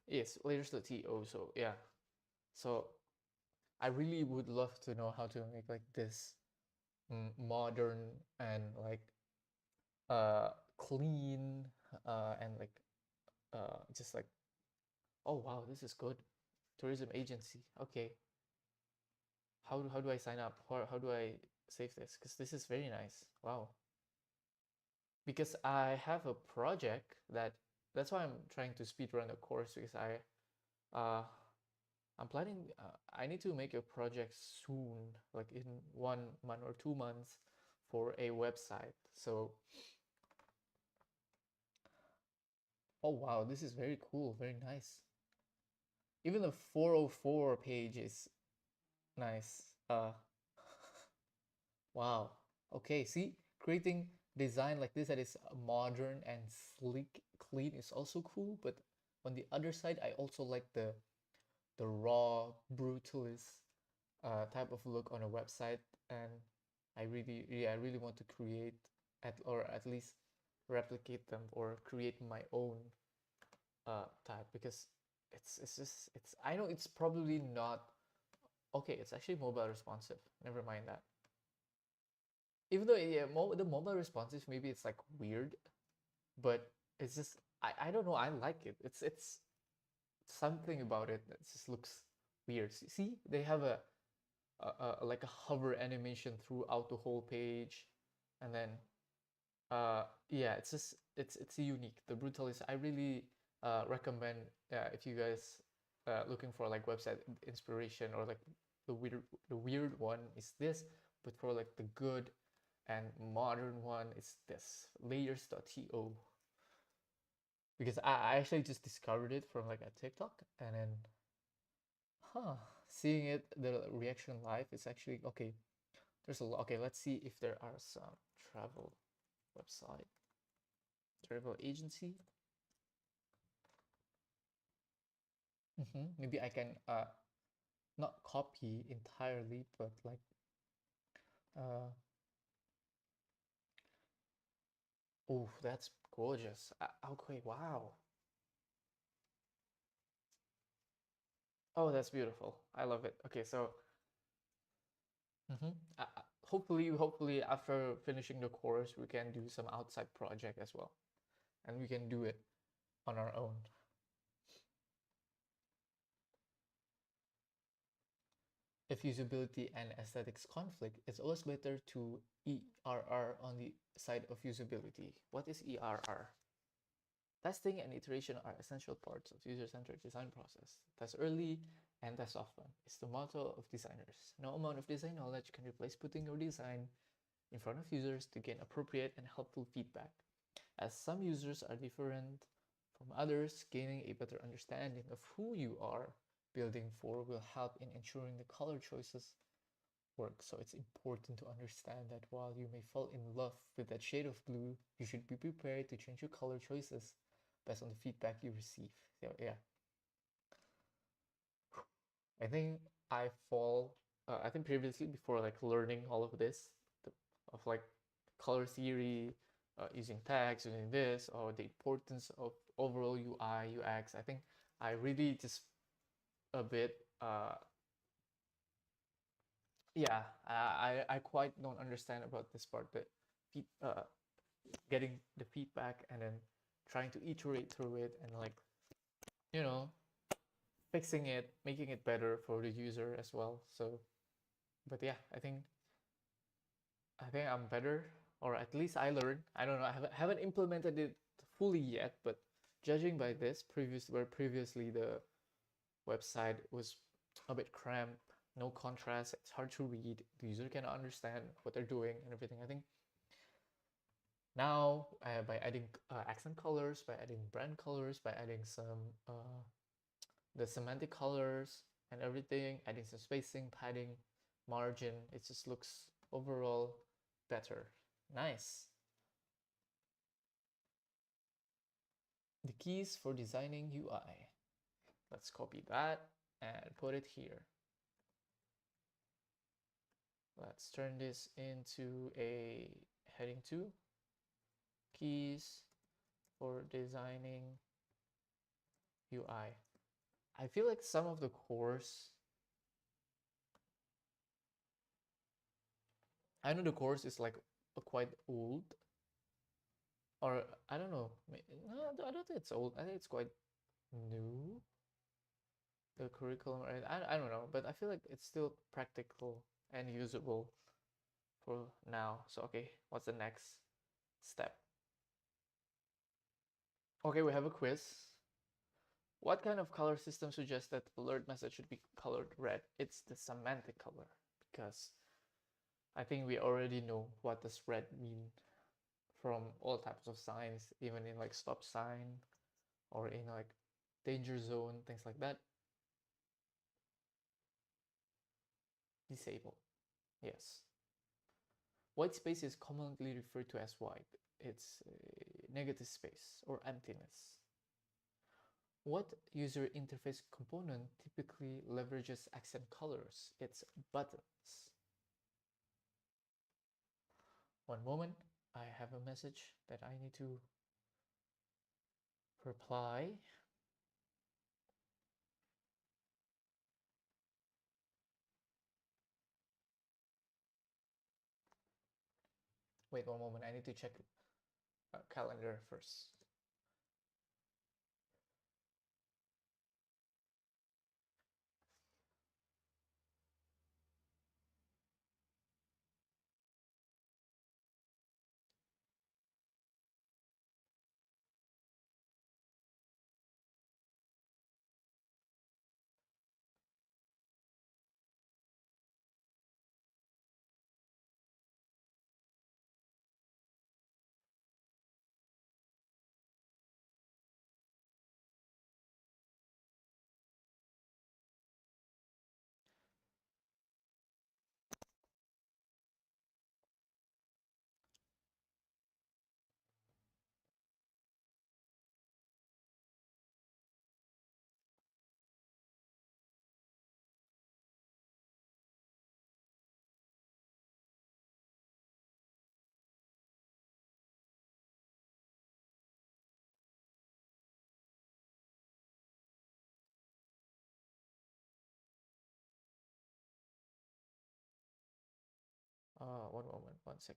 S1: yes, layers.to. So yeah. So I really would love to know how to make like this modern and like uh clean and like just like, oh wow, this is good. Tourism agency. Okay. How do I sign up? How do I save this? Because this is very nice. Wow. Because I have a project that's why I'm trying to speed run the course, because uh I'm planning I need to make a project soon, like in 1 month or 2 months, for a website. So oh wow, this is very cool, very nice. Even the 404 page is nice. Wow. Okay, see, creating design like this that is modern and sleek, clean is also cool, but on the other side, I also like the raw, brutalist type of look on a website, and I really want to create or at least replicate them or create my own type, because it's just it's I know it's probably not okay. It's actually mobile responsive. Never mind that. Even though yeah, the mobile responsive, maybe it's like weird, but it's just I don't know. I like it. It's something about it that just looks weird. See, they have like a hover animation throughout the whole page, and then yeah, it's unique. The Brutalist, I really recommend if you guys looking for like website inspiration, or like the weird one is this, but for like the good and modern one is this layers.to, because I actually just discovered it from like a TikTok, and then huh, seeing it the reaction live is actually okay. There's a lot. Okay, let's see if there are some travel website, travel agency. Maybe I can not copy entirely, but like uh oh, that's gorgeous. Okay, wow. Oh, that's beautiful. I love it. Okay, so mhm. Hopefully after finishing the course, we can do some outside project as well, and we can do it on our own. If usability and aesthetics conflict, it's always better to ERR on the side of usability. What is ERR? Testing and iteration are essential parts of user-centered design process. Test early and test often is the motto of designers. No amount of design knowledge can replace putting your design in front of users to gain appropriate and helpful feedback. As some users are different from others, gaining a better understanding of who you are building for will help in ensuring the color choices work. So it's important to understand that while you may fall in love with that shade of blue, you should be prepared to change your color choices based on the feedback you receive. So yeah, I think I fall. I think previously, before like learning all of this, of like color theory, using tags, using this, or the importance of overall UI, UX. I think I really just a bit, yeah, I quite don't understand about this part, that getting the feedback and then trying to iterate through it and like, you know, fixing it, making it better for the user as well. So, but yeah, I think I'm better, or at least I learned. I don't know. I haven't implemented it fully yet, but judging by this, previously the website was a bit cramped, no contrast, it's hard to read, the user cannot understand what they're doing and everything. I think now, by adding accent colors, by adding brand colors, by adding some the semantic colors and everything, adding some spacing, padding, margin, it just looks overall better. Nice. The keys for designing UI. Let's copy that and put it here. Let's turn this into a heading 2. Keys for designing UI. I feel like some of the course, I know the course is like quite old, or I don't know. No, I don't think it's old. I think it's quite new. The curriculum, I don't know, but I feel like it's still practical and usable for now. So okay, what's the next step? Okay, we have a quiz. What kind of color system suggests that the alert message should be colored red? It's the semantic color, because I think we already know what does red mean from all types of signs, even in like stop sign or in like danger zone, things like that. Disable. Yes. White space is commonly referred to as white. It's a negative space or emptiness. What user interface component typically leverages accent colors? It's buttons. One moment, I have a message that I need to reply. Wait one moment, I need to check calendar first. One moment, 1 second.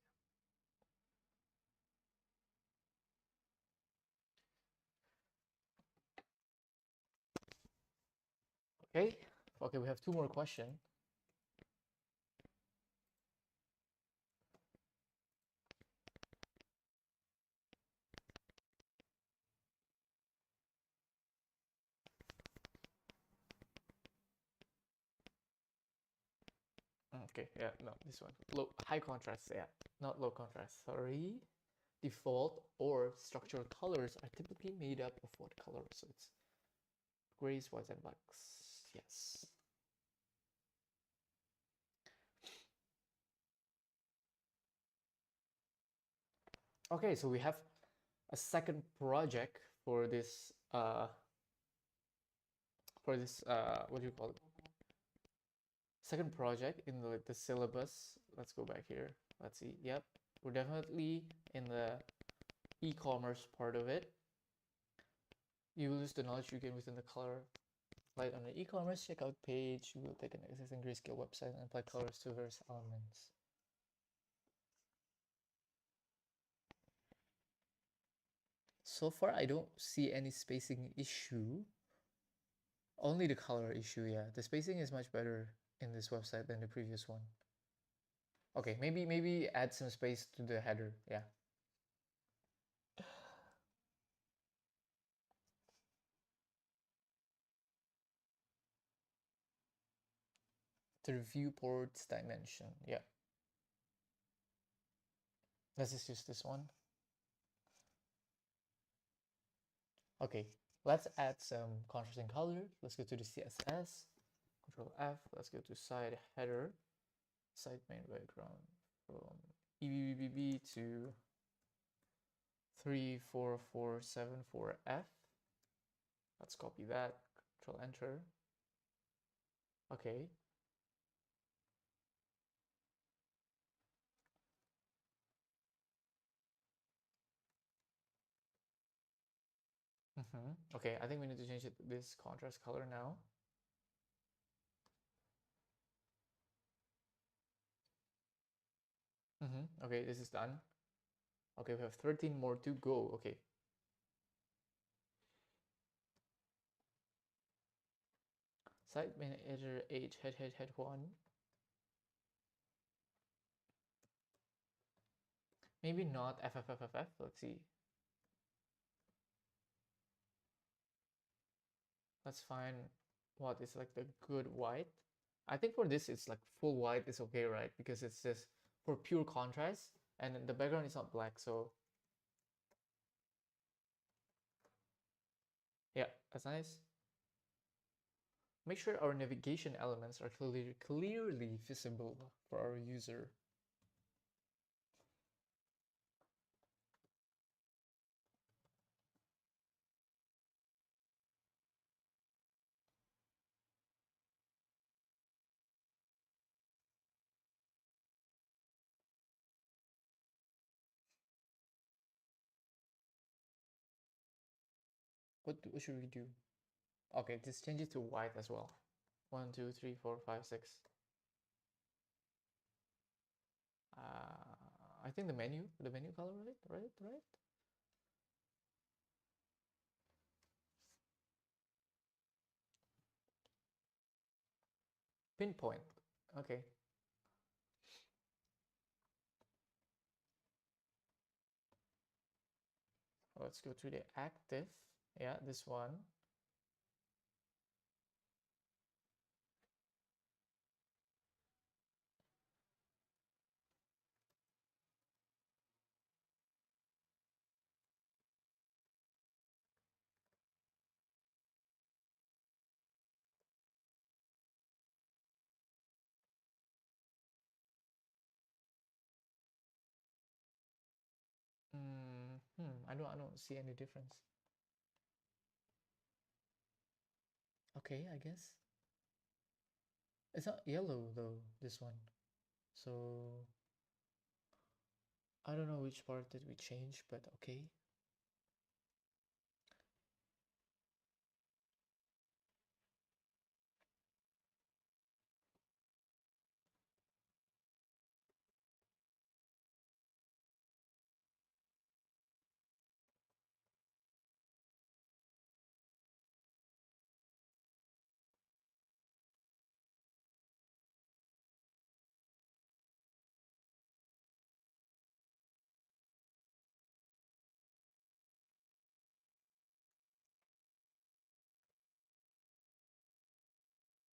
S1: Okay, okay, we have 2 more questions. Okay, yeah, no, this one. High contrast, yeah, not low contrast, sorry. Default or structural colors are typically made up of what color? So it's grays, whites, and blacks. Yes. Okay, so we have a second project for this what do you call it? Second project in the syllabus. Let's go back here. Let's see. Yep, we're definitely in the e-commerce part of it. You will use the knowledge you gain within the color light on the e-commerce checkout page. You will take an existing grayscale website and apply colors to various elements. So far, I don't see any spacing issue. Only the color issue, yeah. The spacing is much better in this website than the previous one. Okay, maybe add some space to the header, yeah. To the viewport's dimension, yeah. Let's just use this one. Okay, let's add some contrasting color. Let's go to the CSS, Control F. Let's go to side header, site main background from EBBB to 34474F. Let's copy that, Control Enter. Okay. Okay, I think we need to change it this contrast color now. Okay, this is done. Okay, we have 13 more to go. Okay. Site manager H head 1. Maybe not FFFFF. Let's see. Let's find what is like the good white. I think for this it's like full white is okay, right? Because it's just for pure contrast and the background is not black, so yeah, that's nice. Make sure our navigation elements are clearly visible for our user. What should we do? Okay, just change it to white as well. 1, 2, 3, 4, 5, 6. I think the menu color, right? Pinpoint. Okay. Let's go to the active. Yeah, this one. I don't see any difference. Okay, I guess. It's not yellow though, this one. So I don't know which part did we change, but okay.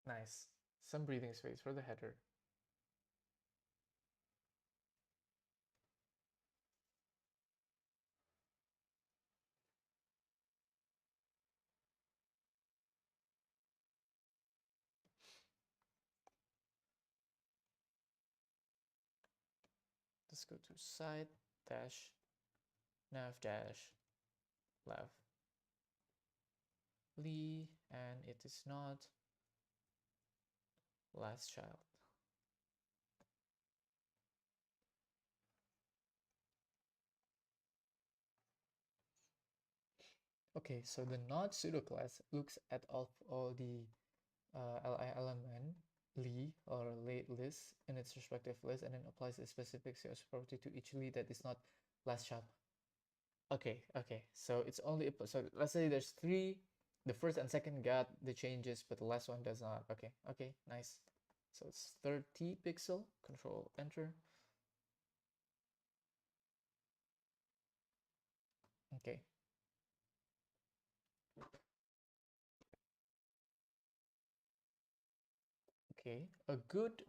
S1: Nice. Some breathing space for the header. Let's go to site dash nav dash left Lee, and it is not last child. Okay, so the node pseudo class looks at all the li element li or list in its respective list and then applies a specific CSS property to each li that is not last sharp. Okay, so it's only so let's say there's three, the first and second got the changes, but the last one does not. Okay, nice. So it's 30 pixel, control enter. Okay. Okay, a good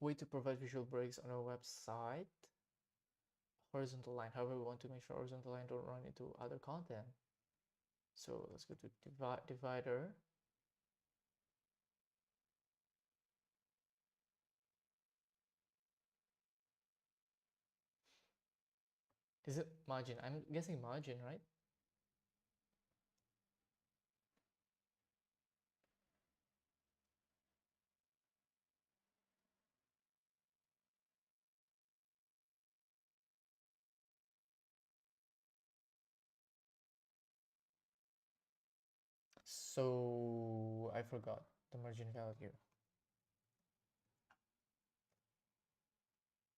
S1: way to provide visual breaks on our website, horizontal line. However, we want to make sure horizontal line don't run into other content. So let's go to divider. Is it margin? I'm guessing margin, right? So I forgot the margin value.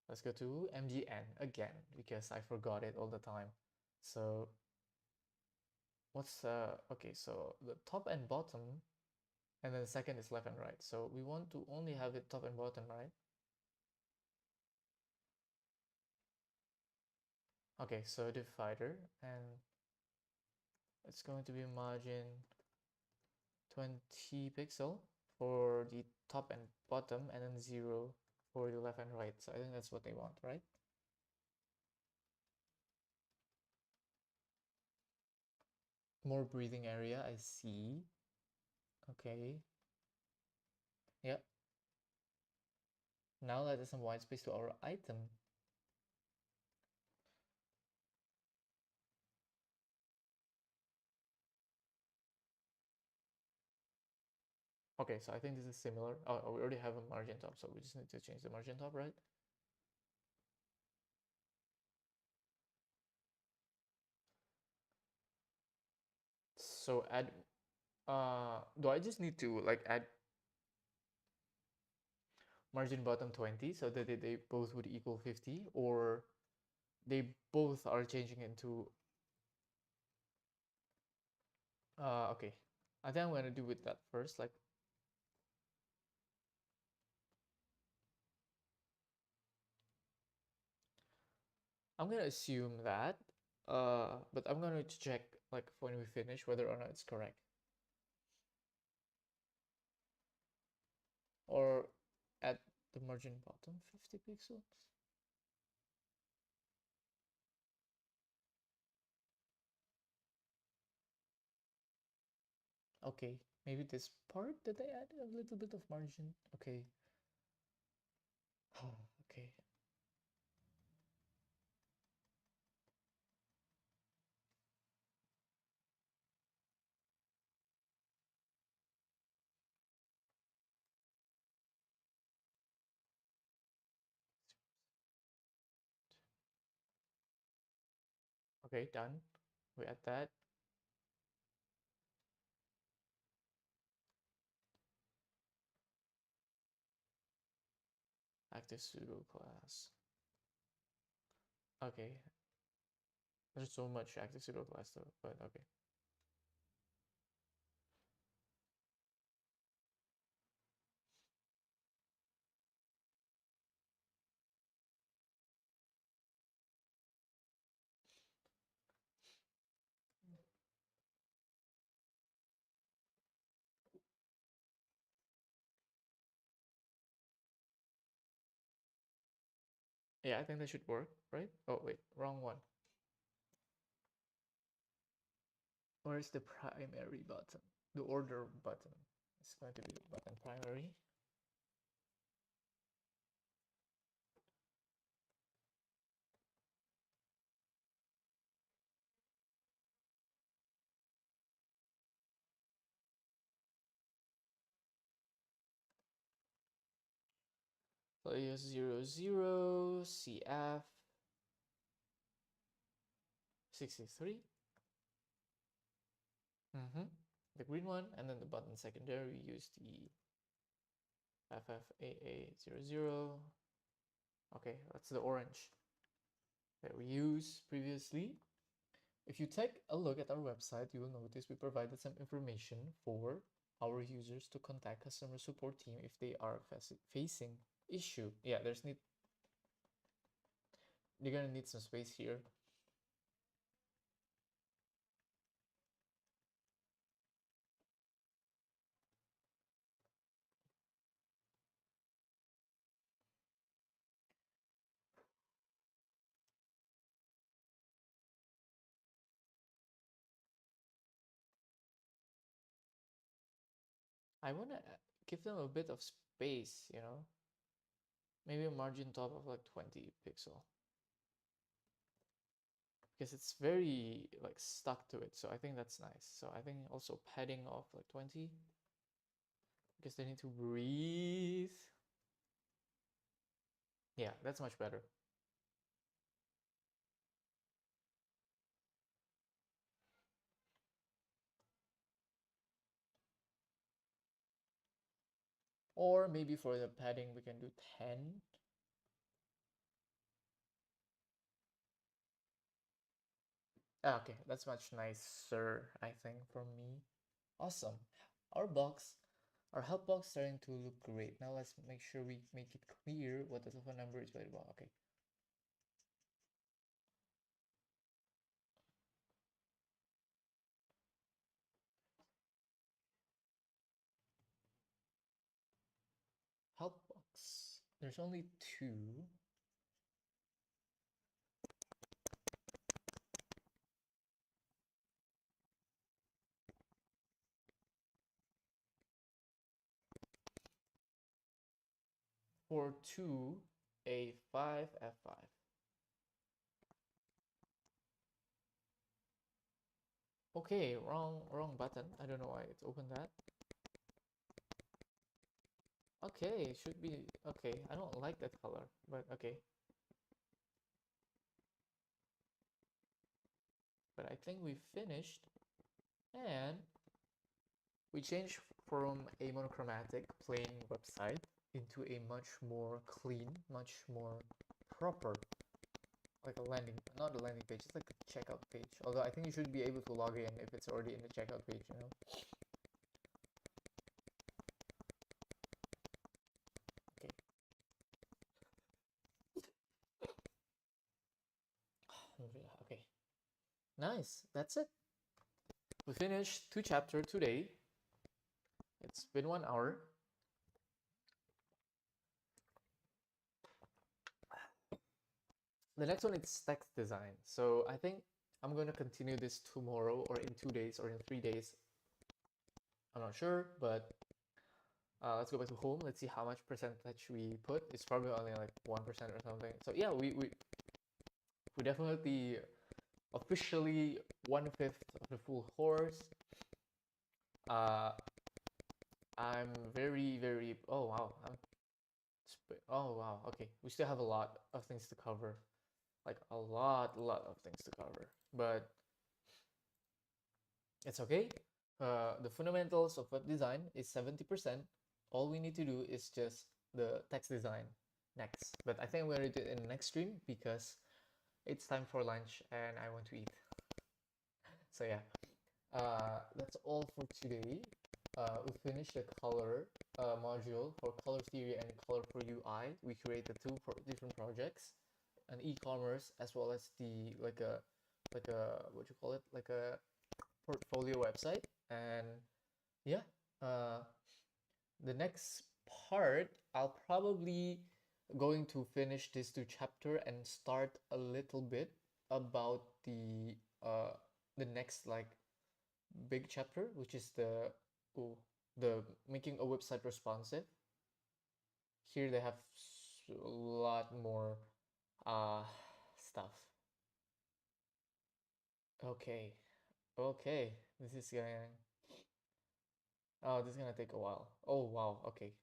S1: Let's go to MGN again because I forgot it all the time. So what's okay, so the top and bottom, and then the second is left and right. So we want to only have it top and bottom, right? Okay, so divider, and it's going to be margin 20 pixel for the top and bottom, and then 0 for the left and right. So I think that's what they want, right? More breathing area, I see. Okay. Yep. Now let's add some white space to our item. Okay, so I think this is similar. Oh, we already have a margin top, so we just need to change the margin top, right? So add, do I just need to like add margin bottom 20 so that they both would equal 50, or they both are changing into, okay. I think I'm gonna do with that first, like, I'm gonna assume that, but I'm gonna check like when we finish whether or not it's correct. Or at the margin bottom 50 pixels. Okay, maybe this part that I add a little bit of margin. Okay. Okay. Okay, done. We add that. Active pseudo class. Okay. There's so much active pseudo class though, but okay. Yeah, I think that should work, right? Oh wait, wrong one. Where's the primary button? The order button. It's going to be the button primary. So use 00 CF 63. The green one, and then the button secondary, we use the FFAA00. Okay, that's the orange that we used previously. If you take a look at our website, you will notice we provided some information for our users to contact customer support team if they are facing issue. Yeah, you're gonna need some space here. I wanna give them a bit of space, you know? Maybe a margin top of like 20 pixel. Because it's very like stuck to it, so I think that's nice. So I think also padding of like 20, because they need to breathe. Yeah, that's much better. Or maybe for the padding we can do 10. Okay, that's much nicer, I think, for me. Awesome. Our help box starting to look great. Now let's make sure we make it clear what the telephone number is available. Okay. Help box. There's only two. For 2A5 F5. Okay, wrong button. I don't know why it's opened that. Okay, it should be okay. I don't like that color, but okay. But I think we finished, and we changed from a monochromatic plain website into a much more clean, much more proper, like a landing, not a landing page, it's like a checkout page. Although I think you should be able to log in if it's already in the checkout page, you know. Okay. Okay. Nice. That's it. We finished 2 chapters today. It's been 1 hour. The next one is text design. So I think I'm going to continue this tomorrow or in 2 days or in 3 days. I'm not sure, but let's go back to home. Let's see how much percentage we put. It's probably only like 1% or something. So yeah, we definitely officially 1/5 of the full course. I'm very, oh wow, oh wow, okay. We still have a lot of things to cover, like a lot of things to cover, but it's okay. The fundamentals of web design is 70%. All we need to do is just the text design next. But I think I'm gonna do it in the next stream because it's time for lunch and I want to eat. So yeah, that's all for today. We finished the color module for color theory and color for UI. We created two different projects, an e-commerce as well as the like a what you call it, like a portfolio website. And yeah, the next part I'll probably going to finish this 2 chapter and start a little bit about the next like big chapter, which is the making a website responsive. Here they have a lot more stuff. Okay, okay, this is gonna this is gonna take a while. Oh wow, okay,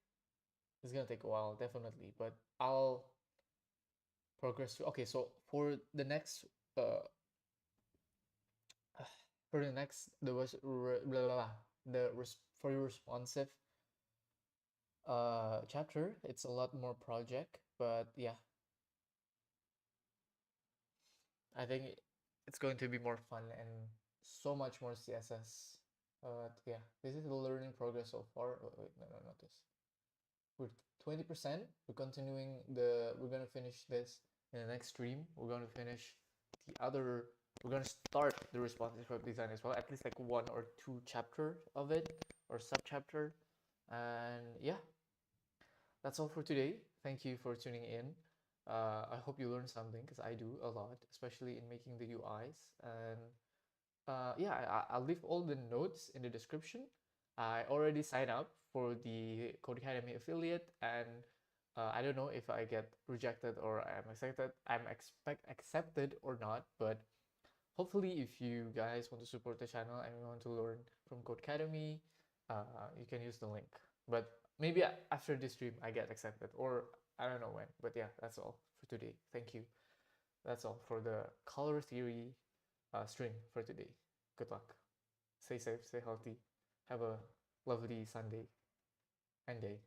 S1: this is gonna take a while definitely, but I'll progress through. Okay, so for the next For the next, there was blah, blah, blah, for your responsive chapter, it's a lot more project, but yeah, I think it's going to be more fun and so much more CSS. But yeah, this is the learning progress so far. Wait, no, no, not this. We're 20%. We're gonna finish this in the next stream. The other, we're gonna start the responsive web design as well, at least like one or two chapter of it or sub chapter. And yeah, that's all for today. Thank you for tuning in. I hope you learned something because I do a lot, especially in making the UIs. And yeah, I'll leave all the notes in the description. I already signed up for the Codecademy affiliate, and I don't know if I get rejected or I'm accepted or not. But hopefully, if you guys want to support the channel and you want to learn from Codecademy, you can use the link. But maybe after this stream, I get accepted, or I don't know when. But yeah, that's all for today. Thank you. That's all for the color theory stream for today. Good luck. Stay safe, stay healthy. Have a lovely Sunday and day.